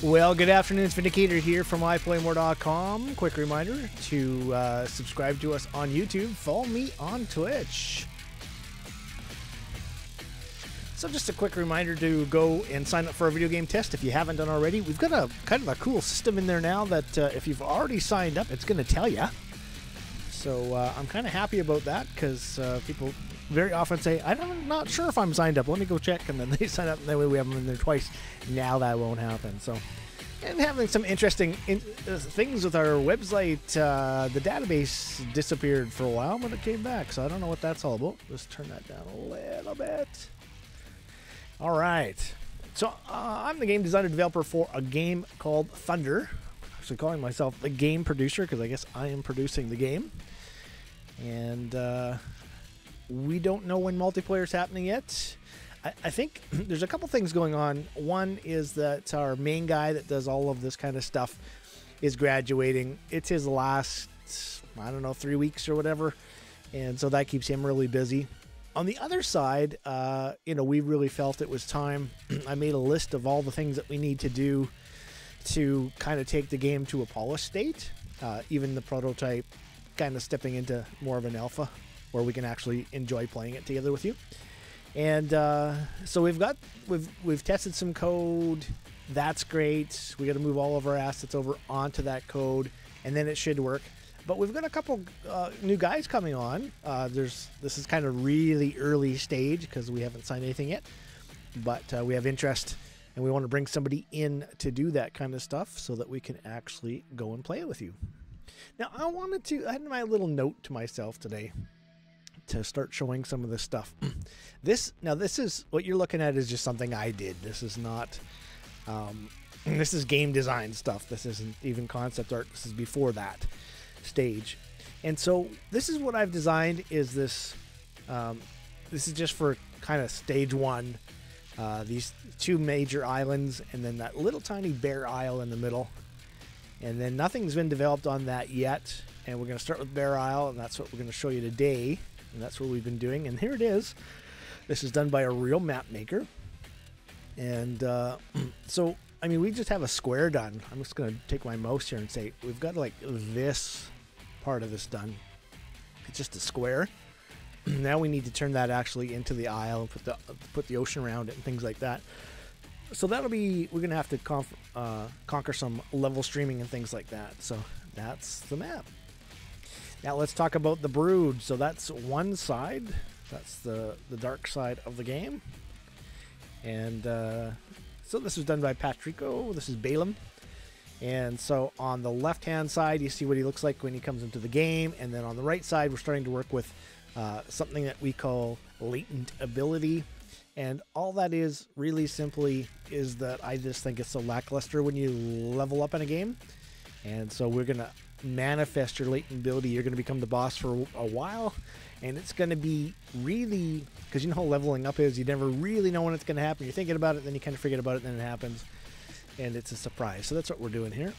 Well, good afternoon. It's VindaCator here from iPlayMore.com. Quick reminder to subscribe to us on YouTube. Follow me on Twitch. So just a quick reminder to go and sign up for our video game test if you haven't done already. We've got a kind of a cool system in there now that if you've already signed up, it's going to tell you. So I'm kind of happy about that because people very often say, I'm not sure if I'm signed up. Let me go check. And then they sign up, and that way we have them in there twice. Now that won't happen. So, and having some interesting things with our website. The database disappeared for a while, but it came back. So I don't know what that's all about. Let's turn that down a little bit. All right. So I'm the game designer developer for a game called Thunder. Actually calling myself the game producer because I guess I am producing the game. And we don't know when multiplayer is happening yet. I think there's a couple things going on. One is that our main guy that does all of this kind of stuff is graduating. It's his last, 3 weeks or whatever. And so that keeps him really busy. On the other side, we really felt it was time. I made a list of all the things that we need to do to kind of take the game to a polished state. Even the prototype kind of stepping into more of an alpha where we can actually enjoy playing it together with you. And so we've tested some code. That's great. We got to move all of our assets over onto that code, and then it should work. But we've got a couple new guys coming on. This is kind of really early stage because we haven't signed anything yet. But we have interest, and we want to bring somebody in to do that kind of stuff so that we can actually go and play it with you. Now, I had my little note to myself today to start showing some of this stuff. This is what you're looking at is just something I did. This is not, this is game design stuff. This isn't even concept art. This is before that stage. And so this is what I've designed is this, this is just for kind of stage one, these two major islands and then that little tiny bare isle in the middle. And then nothing's been developed on that yet. And we're going to start with Bear Isle, and that's what we're going to show you today. And that's what we've been doing. And here it is. This is done by a real map maker. And so, we just have a square done. I'm just going to take my mouse here and say, we've got like this part of this done. It's just a square. Now we need to turn that actually into the isle, put the ocean around it and things like that. So we're going to have to conquer some level streaming and things like that. So that's the map. Now let's talk about the brood. So that's one side. That's the dark side of the game. And so this was done by Patrico. This is Balaam. And so on the left-hand side, you see what he looks like when he comes into the game. And then on the right side, we're starting to work with something that we call latent ability. And all that is really simply is that I just think it's so lackluster when you level up in a game. And so we're going to manifest your latent ability. You're going to become the boss for a while. And it's going to be really, because you know how leveling up is, you never really know when it's going to happen. You're thinking about it, then you kind of forget about it, and then it happens. And it's a surprise. So that's what we're doing here.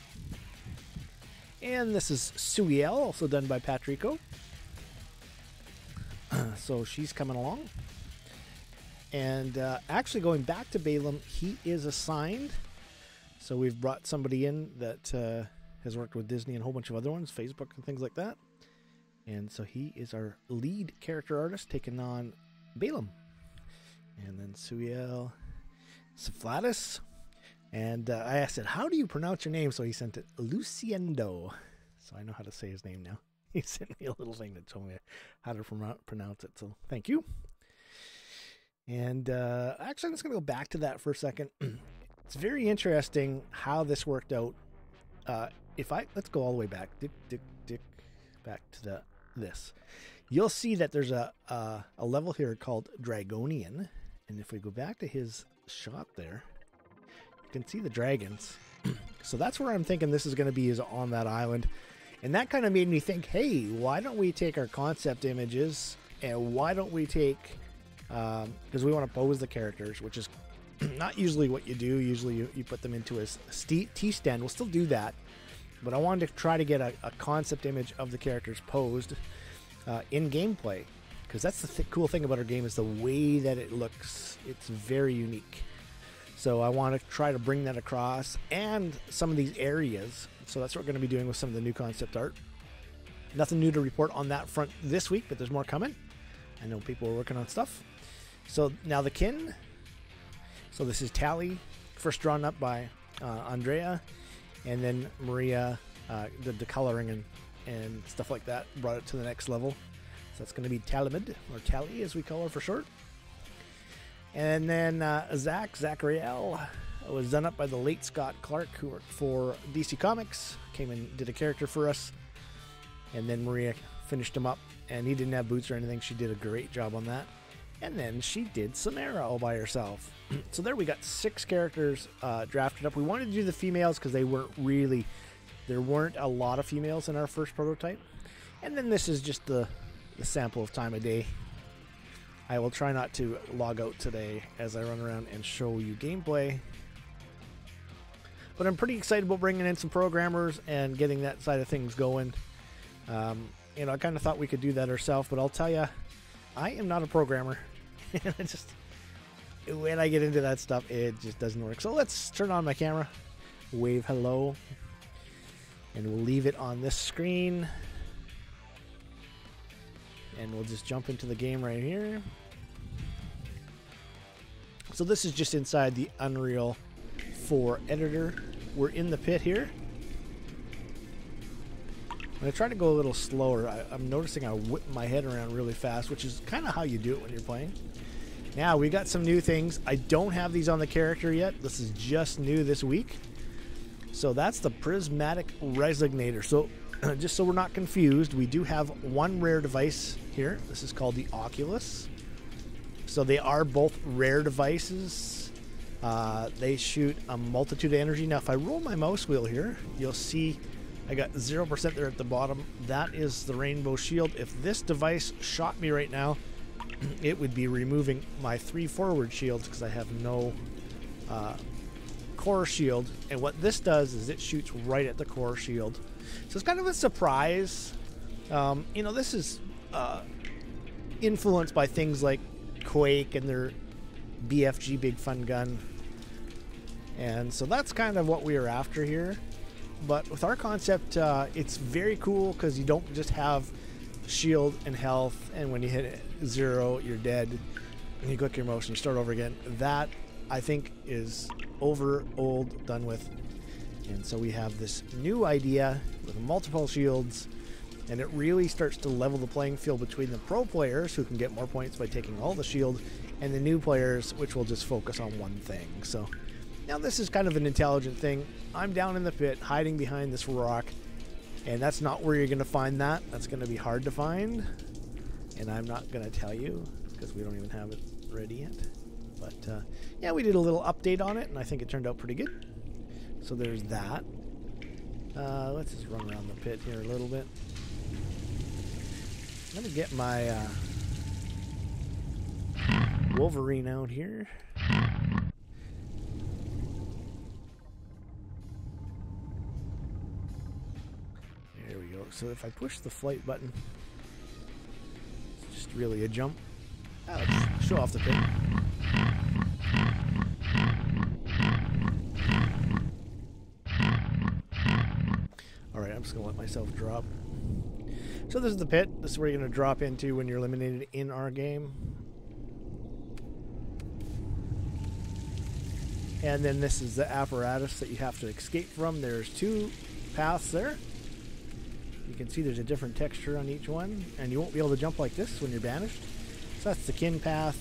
And this is Suiel, also done by Patrico. So she's coming along. And actually going back to Balaam, he is assigned. So we've brought somebody in that has worked with Disney and a whole bunch of other ones, Facebook and things like that. And so he is our lead character artist taking on Balaam. And then Suiel Saflatus. And I asked him, how do you pronounce your name? So he sent it Luciendo. So I know how to say his name now. He sent me a little thing that told me how to pronounce it. So thank you. And actually, I'm just going to go back to that for a second. It's very interesting how this worked out. Let's go all the way back. Back to this. You'll see that there's a level here called Dragonian. And if we go back to his shot there, you can see the dragons. So that's where I'm thinking this is going to be, is on that island. And that kind of made me think, hey, why don't we take our concept images and why don't we take... because we want to pose the characters, which is not usually what you do. Usually you put them into a T-stand. We'll still do that. But I wanted to try to get a concept image of the characters posed in gameplay. Because that's the cool thing about our game is the way that it looks. It's very unique. So I want to try to bring that across and some of these areas. So that's what we're going to be doing with some of the new concept art. Nothing new to report on that front this week, but there's more coming. I know people are working on stuff. So now the kin. So this is Tally, first drawn up by Andrea, and then Maria did the coloring and stuff like that, brought it to the next level. So that's going to be Talimid, or Tally as we call her for short. And then Zachariel was done up by the late Scott Clark, who worked for DC Comics, came and did a character for us. And then Maria finished him up, and he didn't have boots or anything. She did a great job on that. And then she did Samara all by herself. So there we got 6 characters drafted up. We wanted to do the females because there weren't a lot of females in our first prototype. And then this is just the sample of time of day. I will try not to log out today as I run around and show you gameplay. But I'm pretty excited about bringing in some programmers and getting that side of things going. You know, I kind of thought we could do that ourselves, but I'll tell you, I am not a programmer. When I get into that stuff, it just doesn't work. So let's turn on my camera, wave hello, and we'll leave it on this screen. And we'll just jump into the game right here. So this is just inside the Unreal 4 editor. We're in the pit here. When I try to go a little slower, I'm noticing I whip my head around really fast, which is kind of how you do it when you're playing. Now, we got some new things. I don't have these on the character yet. This is just new this week. So that's the Prismatic Resonator. So just so we're not confused, we do have one rare device here. This is called the Oculus. So they are both rare devices. They shoot a multitude of energy. Now, if I roll my mouse wheel here, you'll see I got 0% there at the bottom. That is the Rainbow Shield. If this device shot me right now, it would be removing my 3 forward shields because I have no core shield. And what this does is it shoots right at the core shield. So it's kind of a surprise. You know, this is influenced by things like Quake and their BFG Big Fun Gun. And so that's kind of what we are after here. But with our concept, it's very cool because you don't just have shield and health, and when you hit 0, you're dead, and you click your mouse and you start over again. That, I think, is over, old, done with. And so we have this new idea with multiple shields, and it really starts to level the playing field between the pro players, who can get more points by taking all the shield, and the new players, which will just focus on one thing. So now this is kind of an intelligent thing. I'm down in the pit, hiding behind this rock, and that's not where you're going to find that. That's going to be hard to find, and I'm not going to tell you because we don't even have it ready yet. But yeah, we did a little update on it, and I think it turned out pretty good. So there's that. Let's just run around the pit here a little bit. Let me get my Wolverine out here. There we go. So if I push the flight button, it's just really a jump. Let's show off the pit. Alright, I'm just going to let myself drop. So this is the pit. This is where you're going to drop into when you're eliminated in our game. And then this is the apparatus that you have to escape from. There's 2 paths there. You can see there's a different texture on each one, and you won't be able to jump like this when you're banished. So that's the kin path.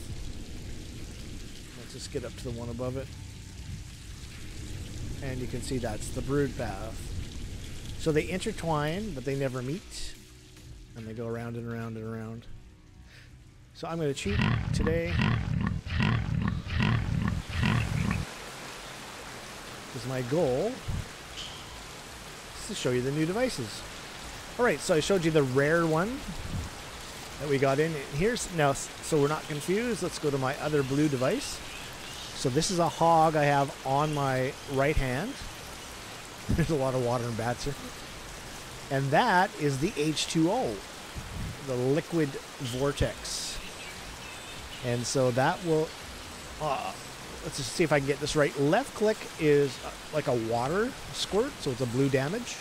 Let's just get up to the one above it. And you can see that's the brood path. So they intertwine, but they never meet. And they go around and around and around. So I'm going to cheat today. Because my goal is to show you the new devices. Alright, so I showed you the rare one that we got in. Here's now, so we're not confused, let's go to my other blue device. So this is a hog I have on my right hand. There's a lot of water and bats here. And that is the H2O, the liquid vortex. And so that will let's just see if I can get this right. Left click is like a water squirt, so it's a blue damage.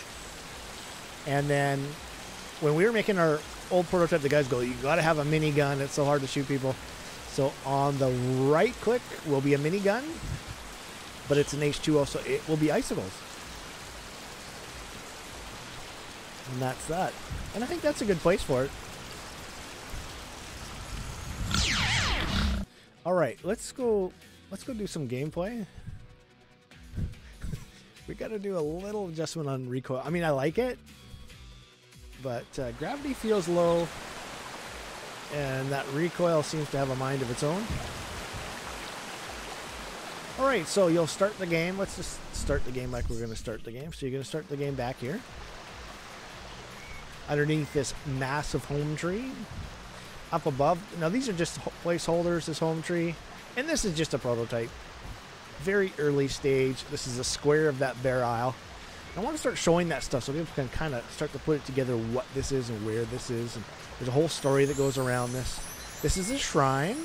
And then when we were making our old prototype, the guys go, you got to have a minigun. It's so hard to shoot people. So on the right click will be a minigun, but it's an H2O, so it will be icicles. And that's that. And I think that's a good place for it. All right, let's go do some gameplay. We got to do a little adjustment on recoil. I mean, I like it, but gravity feels low, and that recoil seems to have a mind of its own. All right, so you'll start the game. Let's just start the game like we're going to start the game. So you're going to start the game back here, underneath this massive home tree. Up above, now these are just placeholders, this home tree, and this is just a prototype. Very early stage. This is a square of that bare isle. I want to start showing that stuff so people can kind of start to put it together what this is and where this is. And there's a whole story that goes around this. This is a shrine,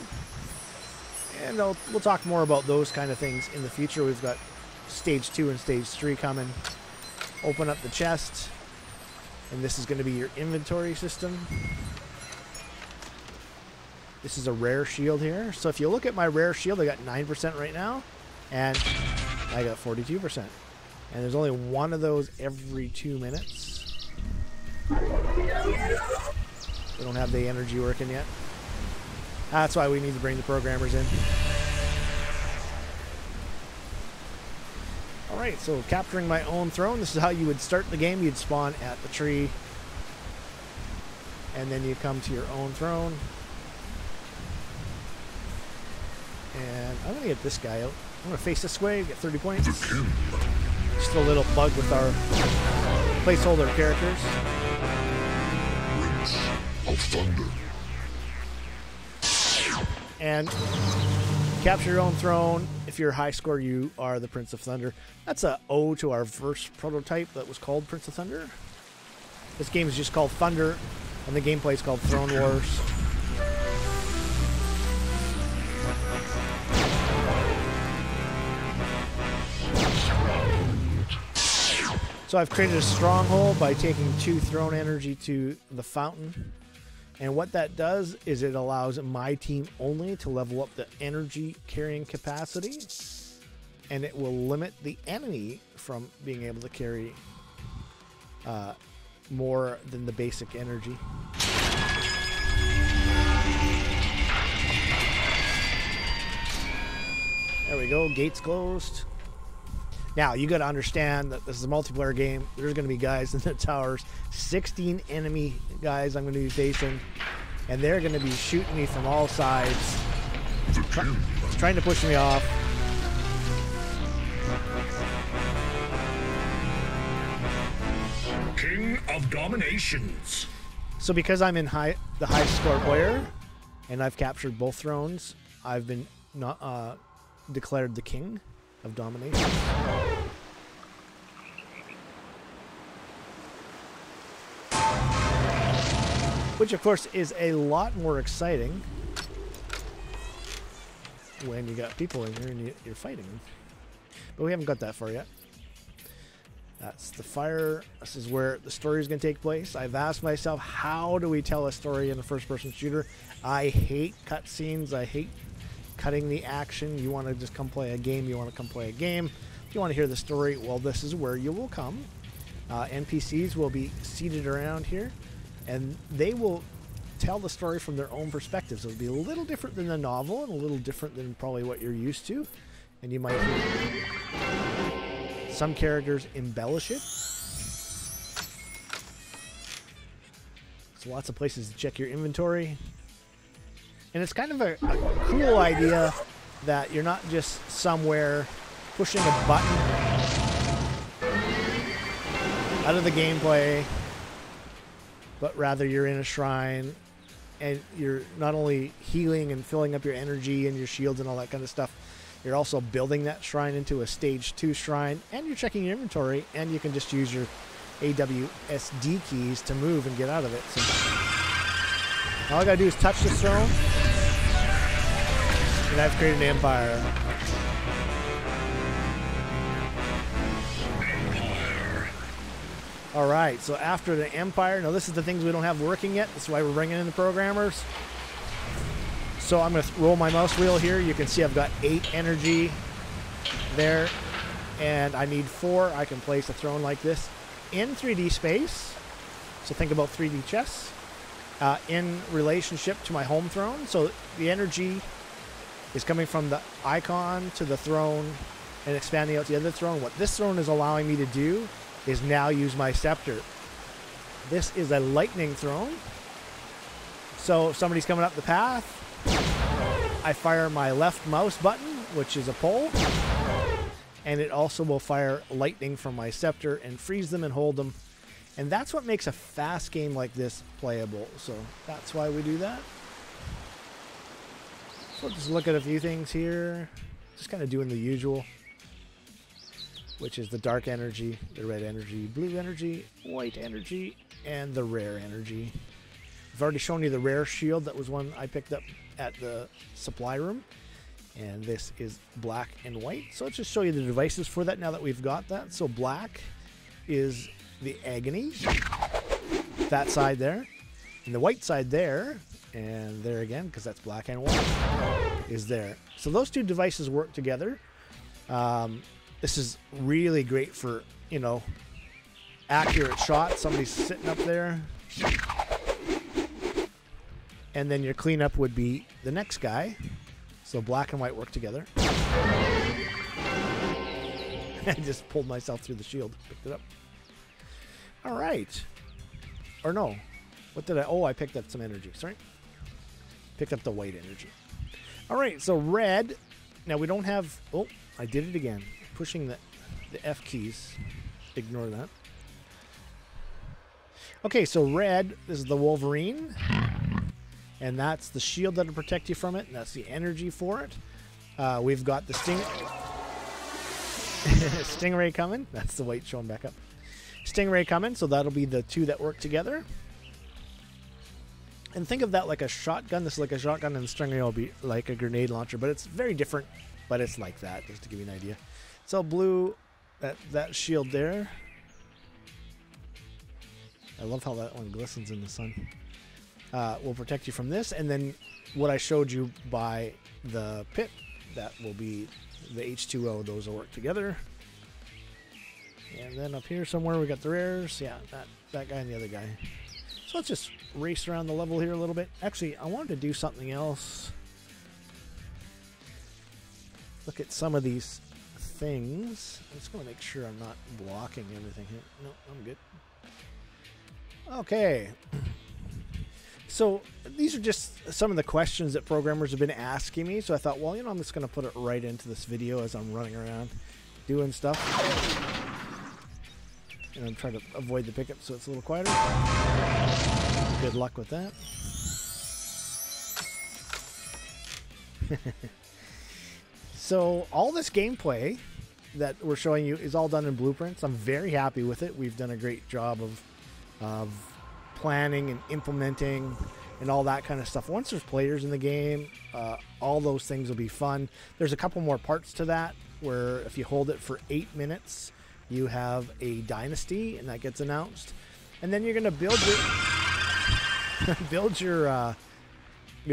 and we'll talk more about those kind of things in the future. We've got stage 2 and stage 3 coming. Open up the chest, and this is going to be your inventory system. This is a rare shield here. So if you look at my rare shield, I got 9% right now, and I got 42%. And there's only one of those every 2 minutes. We don't have the energy working yet. That's why we need to bring the programmers in. All right, so capturing my own throne. This is how you would start the game. You'd spawn at the tree, and then you come to your own throne. And I'm going to get this guy out. I'm going to face this way, get 30 points. Just a little bug with our placeholder characters. And capture your own throne. If you're a high score, you are the Prince of Thunder. That's a ode to our first prototype that was called Prince of Thunder. This game is just called Thunder, and the gameplay is called Throne Wars. So I've created a stronghold by taking 2 throne energy to the fountain. And what that does is it allows my team only to level up the energy carrying capacity. And it will limit the enemy from being able to carry more than the basic energy. There we go, gates closed. Now, you got to understand that this is a multiplayer game. There's going to be guys in the towers. 16 enemy guys I'm going to be facing. And they're going to be shooting me from all sides. Trying to push me off. King of Dominations. So because I'm in the high score player, and I've captured both thrones, I've been declared the King of Domination. Which of course is a lot more exciting when you got people in here and you're fighting them. But we haven't got that far yet. That's the fire. This is where the story is going to take place. I've asked myself, how do we tell a story in a first-person shooter? I hate cutscenes. I hate cutting the action. You want to just come play a game, you want to come play a game. If you want to hear the story, well, this is where you will come. NPCs will be seated around here, and they will tell the story from their own perspective. So it'll be a little different than the novel and a little different than probably what you're used to. And you might hear some characters embellish it. So lots of places to check your inventory. And it's kind of a cool idea that you're not just somewhere pushing a button out of the gameplay, but rather you're in a shrine and you're not only healing and filling up your energy and your shields and all that kind of stuff, you're also building that shrine into a stage 2 shrine, and you're checking your inventory, and you can just use your AWSD keys to move and get out of it. So all I gotta do is touch this throne, and I've created an empire. All right, so after the Empire, now this is the things we don't have working yet. That's why we're bringing in the programmers. So I'm going to roll my mouse wheel here. You can see I've got 8 energy there, and I need 4. I can place a throne like this in 3D space. So think about 3D chess in relationship to my home throne. So the energy is coming from the icon to the throne and expanding out to the other throne. What this throne is allowing me to do is now use my scepter. This is a lightning throne. So if somebody's coming up the path, I fire my left mouse button, which is a pull, and it also will fire lightning from my scepter and freeze them and hold them. And that's what makes a fast game like this playable. So that's why we do that. So just look at a few things here. Just kind of doing the usual, which is the dark energy, the red energy, blue energy, white energy, and the rare energy. I've already shown you the rare shield. That was one I picked up at the supply room. And this is black and white. So let's just show you the devices for that now that we've got that. So black is the agony, that side there. And the white side there, and there again, because that's black and white, is there. So those two devices work together. This is really great for, you know, accurate shots. Somebody's sitting up there. And then your cleanup would be the next guy. So black and white work together. I just pulled myself through the shield. Picked it up. All right. Or no. What did I... Oh, I picked up some energy. Sorry. Picked up the white energy. All right. So red. Now we don't have... Oh, I did it again. Pushing the F keys. Ignore that. Okay, so red. This is the Wolverine. And that's the shield that'll protect you from it. And that's the energy for it. We've got the Stingray coming. That's the white showing back up. Stingray coming. So that'll be the two that work together. And think of that like a shotgun. This is like a shotgun, and the Stingray will be like a grenade launcher. But it's very different. But it's like that, just to give you an idea. So blue, that shield there. I love how that one glistens in the sun. Will protect you from this, and then what I showed you by the pit, that will be the H2O. Those will work together. And then up here somewhere we got the rares. Yeah, that guy and the other guy. So let's just race around the level here a little bit. Actually, I wanted to do something else. Look at some of these things. I'm just going to make sure I'm not blocking everything here. No, I'm good. Okay. So these are just some of the questions that programmers have been asking me. So I thought, well, you know, I'm just going to put it right into this video as I'm running around doing stuff. And I'm trying to avoid the pickup so it's a little quieter. Good luck with that. So all this gameplay that we're showing you is all done in blueprints. I'm very happy with it. We've done a great job of planning and implementing and all that kind of stuff. Once there's players in the game, all those things will be fun. There's a couple more parts to that where if you hold it for 8 minutes, you have a dynasty, and that gets announced. And then you're going to build your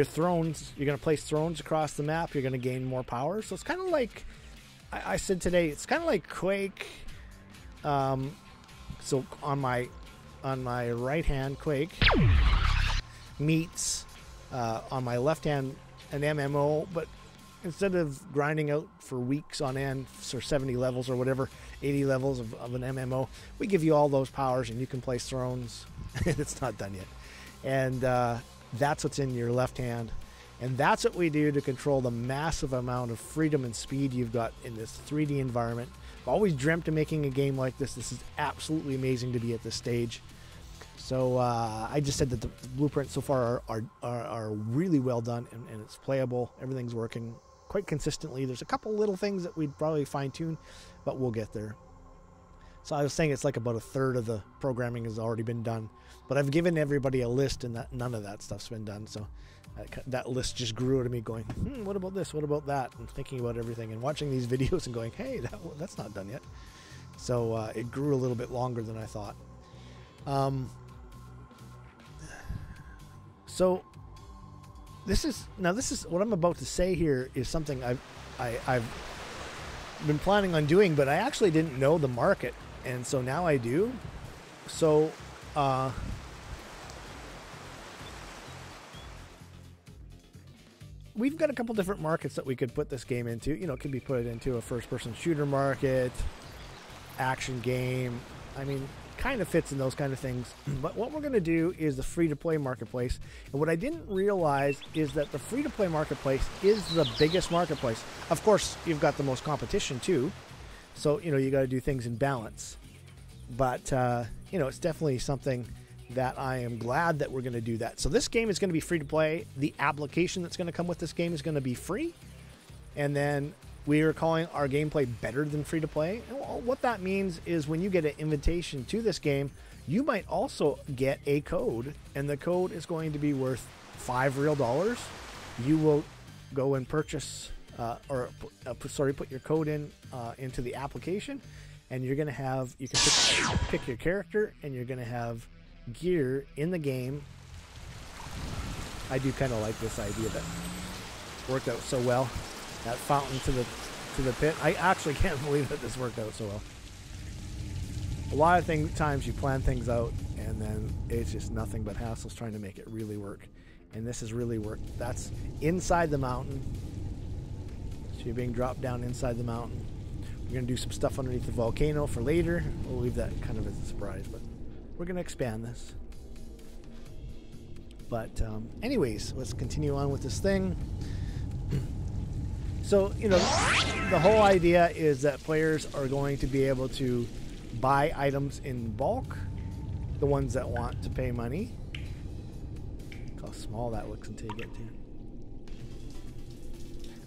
thrones. You're going to place thrones across the map. You're going to gain more power. So it's kind of like I said today. It's kind of like Quake. So on my right hand, Quake meets on my left hand an MMO, but instead of grinding out for weeks on end for 70 levels or whatever, 80 levels of an MMO, we give you all those powers and you can place thrones. It's not done yet. And that's what's in your left hand. And that's what we do to control the massive amount of freedom and speed you've got in this 3D environment. I've always dreamt of making a game like this. This is absolutely amazing to be at this stage. So I just said that the blueprints so far are really well done, and it's playable. Everything's working quite consistently. There's a couple little things that we'd probably fine-tune, but we'll get there. So I was saying it's like about a third of the programming has already been done. But I've given everybody a list, and none of that stuff's been done. So that list just grew out of me going, what about this? What about that? And thinking about everything and watching these videos and going, hey, that's not done yet. So it grew a little bit longer than I thought. So this is what I'm about to say here is something I've been planning on doing, but I actually didn't know the market, and so now I do. So we've got a couple different markets that we could put this game into. You know, it could be put into a first-person shooter market, action game. I mean, kind of fits in those kind of things. But what we're going to do is the free-to-play marketplace. And what I didn't realize is that the free-to-play marketplace is the biggest marketplace. Of course, you've got the most competition too. So, you know, you got to do things in balance. But, you know, it's definitely something that I am glad that we're going to do that. So this game is going to be free to play. The application that's going to come with this game is going to be free. And then we are calling our gameplay better than free to play. And what that means is when you get an invitation to this game, you might also get a code, and the code is going to be worth $5 real. You will go and purchase put your code in into the application, and you're going to have, you can pick your character, and you're going to have gear in the game. I do kind of like this idea that worked out so well. That fountain to the pit. I actually can't believe that this worked out so well. A lot of times you plan things out and then it's just nothing but hassles trying to make it really work. And this has really worked. That's inside the mountain. So you're being dropped down inside the mountain. We're going to do some stuff underneath the volcano for later. We'll leave that kind of as a surprise, but we're going to expand this. But anyways, let's continue on with this thing. So, you know, the whole idea is that players are going to be able to buy items in bulk, the ones that want to pay money. Look how small that looks until you get to.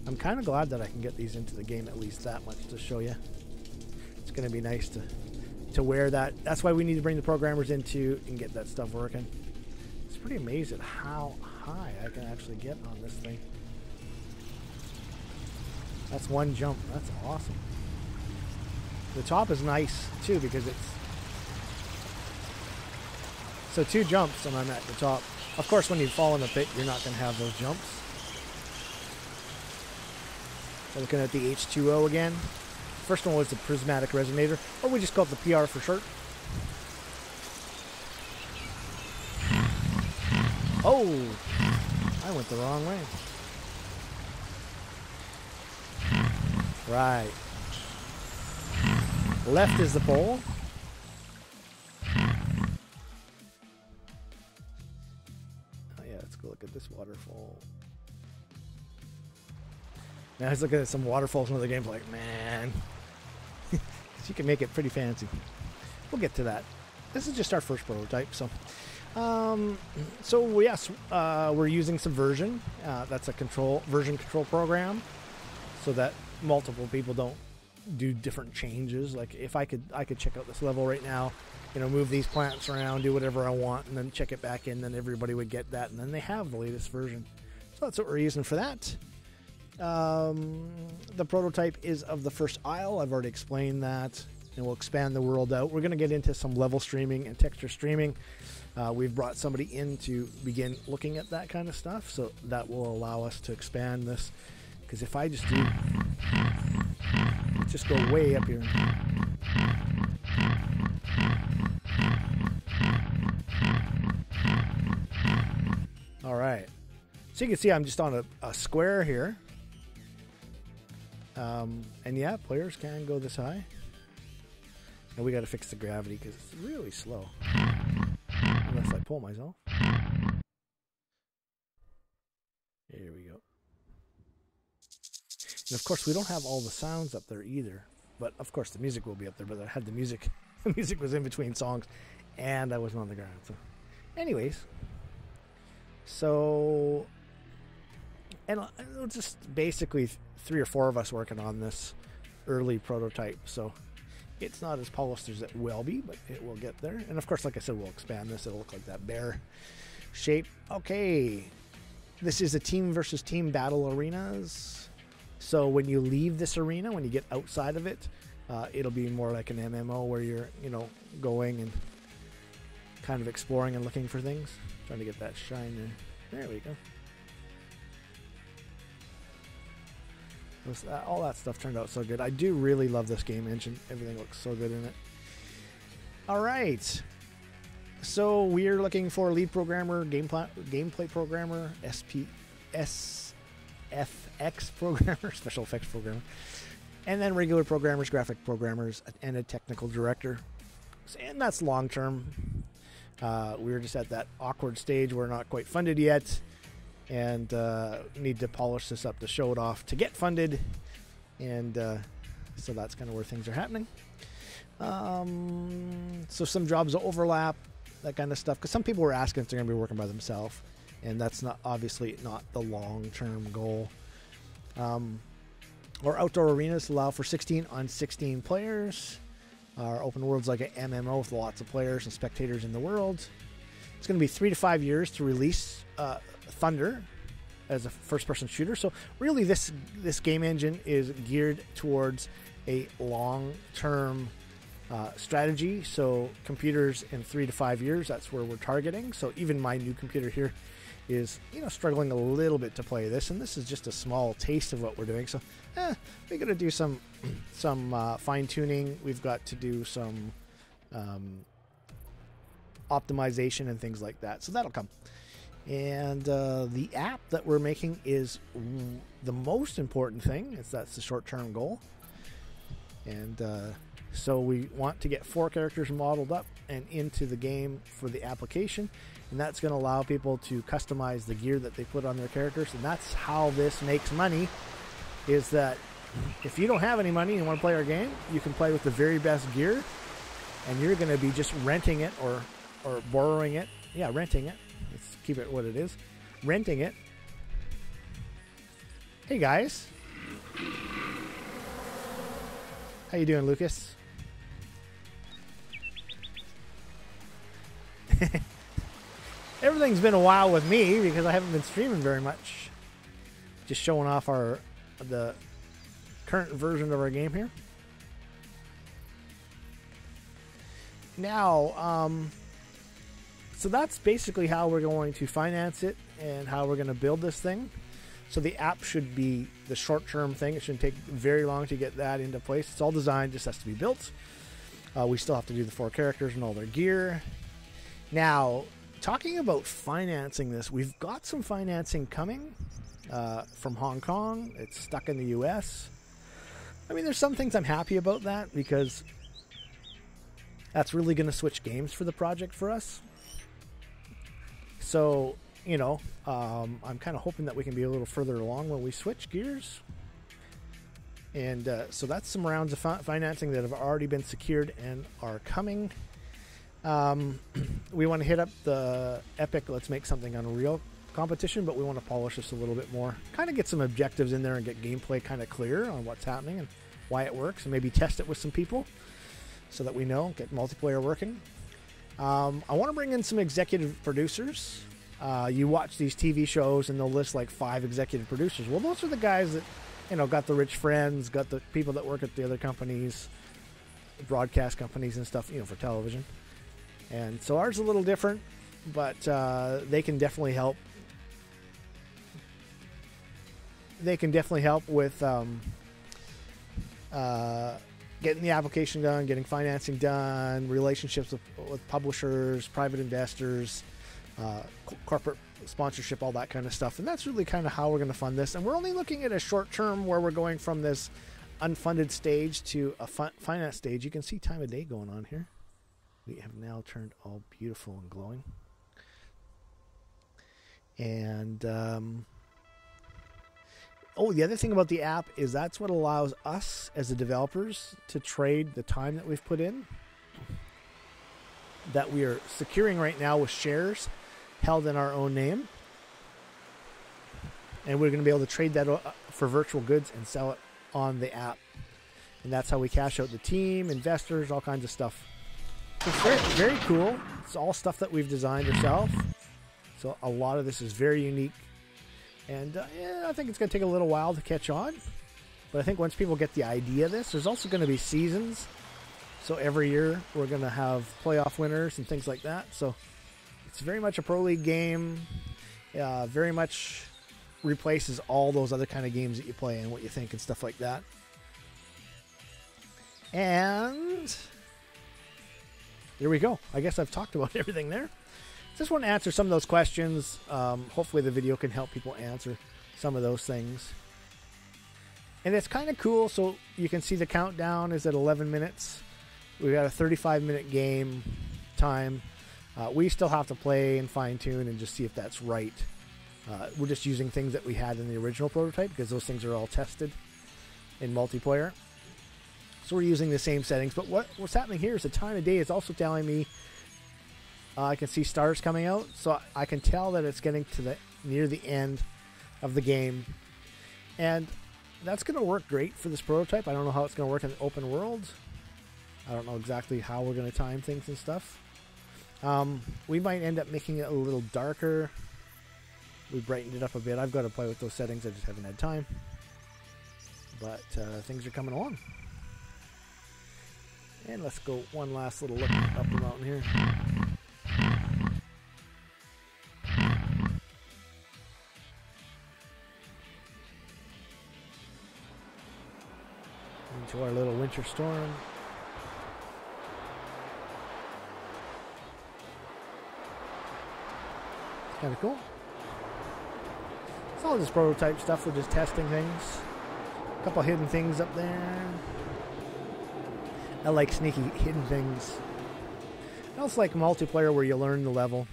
I'm kind of glad that I can get these into the game at least that much to show you. It's going to be nice to wear that. That's why we need to bring the programmers in too and get that stuff working. It's pretty amazing how high I can actually get on this thing. That's one jump. That's awesome. The top is nice too because it's so 2 jumps and I'm at the top. Of course, when you fall in the pit, you're not going to have those jumps. So looking at the H2O again. First one was the prismatic resonator, or we just call it the PR for short. Oh, I went the wrong way. Right. Left is the pole. Oh yeah, let's go look at this waterfall. Now I was looking at some waterfalls in other games like, man. You can make it pretty fancy. We'll get to that. This is just our first prototype, so yes, we're using Subversion. That's a version control program, so that multiple people don't do different changes. Like if I could check out this level right now, you know, move these plants around, do whatever I want, and then check it back in, then everybody would get that, and then they have the latest version. So that's what we're using for that. The prototype is of the first isle. I've already explained that, and we'll expand the world out. We're going to get into some level streaming and texture streaming. We've brought somebody in to begin looking at that kind of stuff, so that will allow us to expand this. Because if I just go way up here. All right. So you can see I'm just on a square here. And yeah, players can go this high. And we got to fix the gravity because it's really slow. Unless I pull myself. Here we go. And of course, we don't have all the sounds up there either. But of course, the music will be up there. But I had the music. The music was in between songs. And I wasn't on the ground. So, anyways. So, and it's just basically 3 or 4 of us working on this early prototype. So, it's not as polished as it will be, but it will get there. And of course, like I said, we'll expand this. It'll look like that bear shape. Okay. This is a team versus team battle arenas. So when you leave this arena, when you get outside of it, it'll be more like an MMO where you're, you know, going and kind of exploring and looking for things. Trying to get that shine there. There we go. All that stuff turned out so good. I do really love this game engine. Everything looks so good in it. All right. So we're looking for lead programmer, gameplay programmer, SFX programmer, special effects programmer, and then regular programmers, graphic programmers, and a technical director. And that's long term. We're just at that awkward stage. We're not quite funded yet, and need to polish this up to show it off to get funded. And so that's kind of where things are happening. So some jobs overlap, that kind of stuff, because some people were asking if they're going to be working by themselves, and that's not obviously not the long-term goal. Our outdoor arenas allow for 16 on 16 players. Our open world's like an MMO with lots of players and spectators in the world. It's going to be 3 to 5 years to release Thunder as a first-person shooter. So really, this game engine is geared towards a long-term strategy. So computers in 3 to 5 years, that's where we're targeting. So even my new computer here is, struggling a little bit to play this, and this is just a small taste of what we're doing. So we got to do some fine tuning. We've got to do some optimization and things like that. So that'll come. And the app that we're making is the most important thing. That's the short-term goal. And so we want to get 4 characters modeled up and into the game for the application. And that's going to allow people to customize the gear that they put on their characters. And that's how this makes money, is that if you don't have any money and want to play our game, you can play with the very best gear. And you're going to be just renting it or borrowing it. Yeah, renting it. Let's keep it what it is. Renting it. Hey, guys. How you doing, Lucas? Everything's been a while with me because I haven't been streaming very much. Just showing off the current version of our game here. Now, so that's basically how we're going to finance it and how we're going to build this thing. So the app should be the short-term thing. It shouldn't take very long to get that into place. It's all designed, just has to be built. We still have to do the 4 characters and all their gear. Now, talking about financing this, we've got some financing coming from Hong Kong. It's stuck in the US. I mean, there's some things I'm happy about that, because that's really going to switch games for the project for us. So, I'm kind of hoping that we can be a little further along when we switch gears. And so that's some rounds of financing that have already been secured and are coming. We want to hit up the Epic Let's Make Something Unreal competition, but we want to polish this a little bit more. Kind of get some objectives in there and get gameplay kind of clear on what's happening and why it works, and maybe test it with some people so that we know, get multiplayer working. I want to bring in some executive producers. You watch these TV shows and they'll list like 5 executive producers. Well, those are the guys that, got the rich friends, got the people that work at the other companies, broadcast companies and stuff, for television. And so ours is a little different, but they can definitely help. They can definitely help with getting the application done, getting financing done, relationships with publishers, private investors, corporate sponsorship, all that kind of stuff. And that's really kind of how we're going to fund this. And we're only looking at a short term where we're going from this unfunded stage to a finance stage. You can see time of day going on here. We have now turned all beautiful and glowing. And the other thing about the app is that's what allows us as the developers to trade the time that we've put in, that we are securing right now with shares held in our own name. And we're going to be able to trade that for virtual goods and sell it on the app. And that's how we cash out the team, investors, all kinds of stuff. It's very, very cool. It's all stuff that we've designed ourselves. So a lot of this is very unique. And I think it's going to take a little while to catch on. But I think once people get the idea of this, there's also going to be seasons. So every year we're going to have playoff winners and things like that. So it's very much a pro league game. Very much replaces all those other kind of games that you play and what you think and stuff like that. And there we go. I guess I've talked about everything there. Just want to answer some of those questions. Hopefully the video can help people answer some of those things. And it's kind of cool. So you can see the countdown is at 11 minutes. We've got a 35-minute game time. We still have to play and fine-tune and just see if that's right. We're just using things that we had in the original prototype because those things are all tested in multiplayer. So we're using the same settings. But what's happening here is the time of day is also telling me I can see stars coming out. So I can tell that it's getting to near the end of the game. And that's going to work great for this prototype. I don't know how it's going to work in the open world. I don't know exactly how we're going to time things and stuff. We might end up making it a little darker. We brightened it up a bit. I've got to play with those settings. I just haven't had time. But things are coming along. And let's go one last little look up the mountain here. Into our little winter storm. It's kind of cool. It's all this prototype stuff. We're just testing things. A couple hidden things up there. I like sneaky hidden things. I also like multiplayer where you learn the level.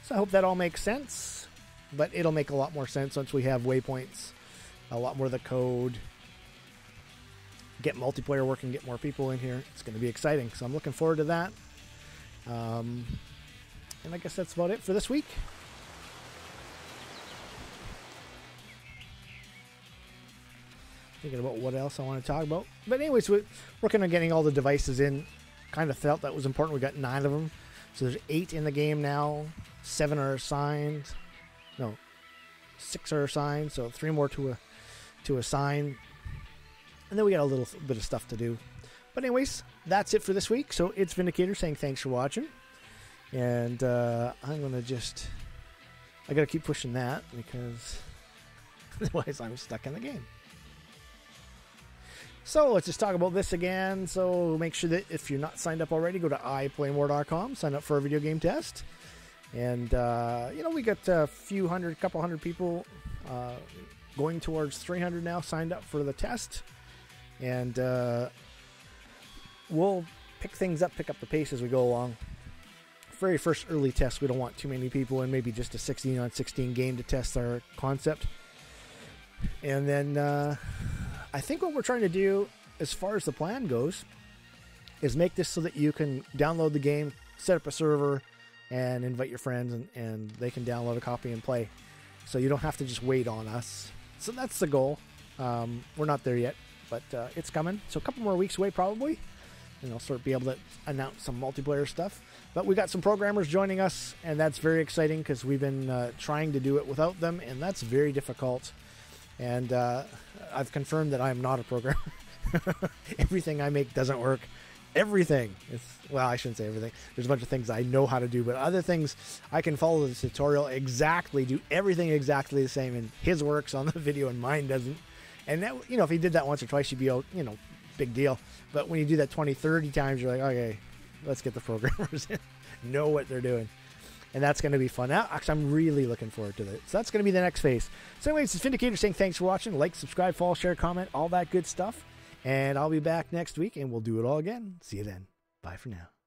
So I hope that all makes sense. But it'll make a lot more sense once we have waypoints. A lot more of the code. Get multiplayer working, get more people in here. It's going to be exciting. So I'm looking forward to that. And I guess that's about it for this week. Thinking about what else I want to talk about. But anyways, we're working on getting all the devices in. Kind of felt that was important. We got 9 of them. So there's 8 in the game now. 7 are assigned. No, 6 are assigned. So 3 more to assign. And then we got a little bit of stuff to do. But anyways, that's it for this week. So it's VindaCator saying thanks for watching. And I'm going to just... I got to keep pushing that because otherwise I'm stuck in the game. So let's just talk about this again. So make sure that if you're not signed up already, go to iPlayMore.com, sign up for a video game test. And, we got a couple hundred people going towards 300 now signed up for the test. And we'll pick up the pace as we go along. Very first early test, we don't want too many people and maybe just a 16-on-16 game to test our concept. And then I think what we're trying to do, as far as the plan goes, is make this so that you can download the game, set up a server, and invite your friends, and they can download a copy and play. So you don't have to just wait on us. So that's the goal. We're not there yet, but it's coming. So a couple more weeks away probably, and I'll sort of be able to announce some multiplayer stuff. But we got some programmers joining us, and that's very exciting because we've been trying to do it without them, and that's very difficult. And I've confirmed that I'm not a programmer. Everything I make doesn't work. Everything. Well, I shouldn't say everything. There's a bunch of things I know how to do, but other things I can follow the tutorial exactly, do everything exactly the same, and his works on the video and mine doesn't. And that, if he did that once or twice, you'd be, big deal. But when you do that 20, 30 times, you're like, okay, let's get the programmers in, know what they're doing. And that's going to be fun. Actually, I'm really looking forward to that. So that's going to be the next phase. So anyways, it's VindaCator saying thanks for watching. Like, subscribe, follow, share, comment, all that good stuff. And I'll be back next week, and we'll do it all again. See you then. Bye for now.